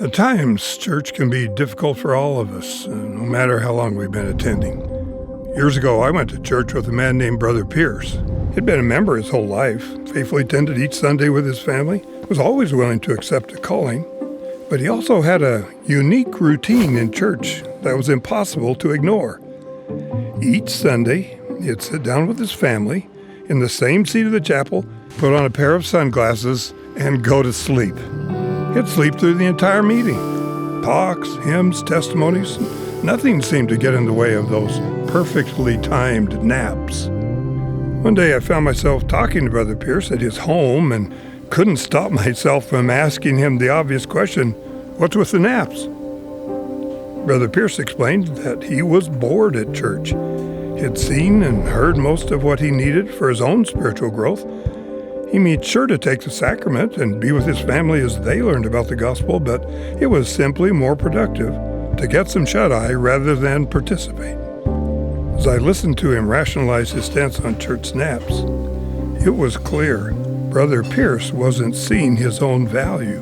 At times, church can be difficult for all of us, no matter how long we've been attending. Years ago, I went to church with a man named Brother Pierce. He'd been a member his whole life, faithfully attended each Sunday with his family, was always willing to accept a calling. But he also had a unique routine in church that was impossible to ignore. Each Sunday, he'd sit down with his family in the same seat of the chapel, put on a pair of sunglasses, and go to sleep. He'd sleep through the entire meeting. Talks, hymns, testimonies, nothing seemed to get in the way of those perfectly timed naps. One day I found myself talking to Brother Pierce at his home and couldn't stop myself from asking him the obvious question, "What's with the naps?" Brother Pierce explained that he was bored at church. He'd seen and heard most of what he needed for his own spiritual growth. He made sure to take the sacrament and be with his family as they learned about the gospel, but it was simply more productive to get some shut-eye rather than participate. As I listened to him rationalize his stance on church naps, it was clear Brother Pierce wasn't seeing his own value.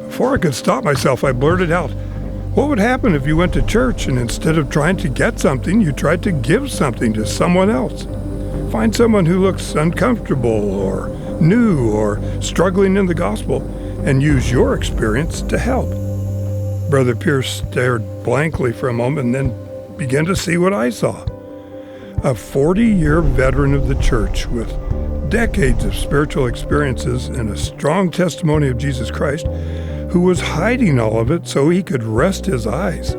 Before I could stop myself, I blurted out, "What would happen if you went to church and instead of trying to get something, you tried to give something to someone else? Find someone who looks uncomfortable or new or struggling in the gospel and use your experience to help." Brother Pierce stared blankly for a moment and then began to see what I saw. A 40-year veteran of the church with decades of spiritual experiences and a strong testimony of Jesus Christ, who was hiding all of it so he could rest his eyes.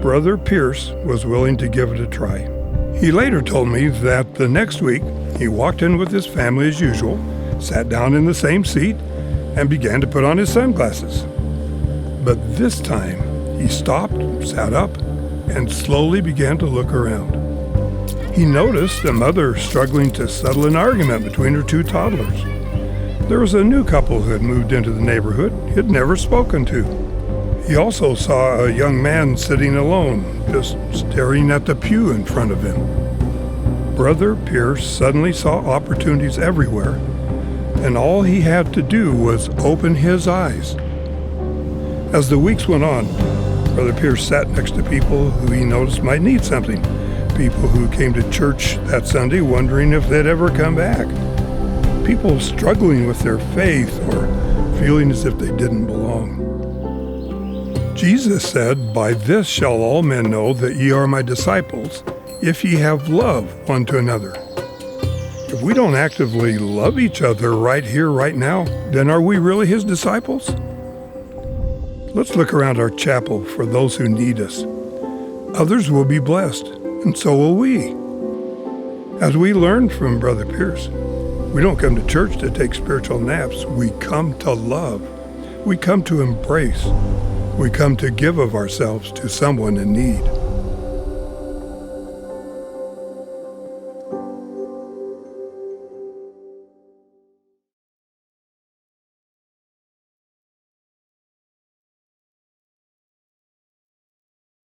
Brother Pierce was willing to give it a try. He later told me that the next week he walked in with his family as usual, sat down in the same seat, and began to put on his sunglasses. But this time he stopped, sat up, and slowly began to look around. He noticed a mother struggling to settle an argument between her two toddlers. There was a new couple who had moved into the neighborhood he had never spoken to. He also saw a young man sitting alone, just staring at the pew in front of him. Brother Pierce suddenly saw opportunities everywhere, and all he had to do was open his eyes. As the weeks went on, Brother Pierce sat next to people who he noticed might need something, people who came to church that Sunday wondering if they'd ever come back, people struggling with their faith or feeling as if they didn't belong. Jesus said, "By this shall all men know that ye are my disciples, if ye have love one to another." If we don't actively love each other right here, right now, then are we really his disciples? Let's look around our chapel for those who need us. Others will be blessed, and so will we. As we learned from Brother Pierce, we don't come to church to take spiritual naps. We come to love. We come to embrace. We come to give of ourselves to someone in need.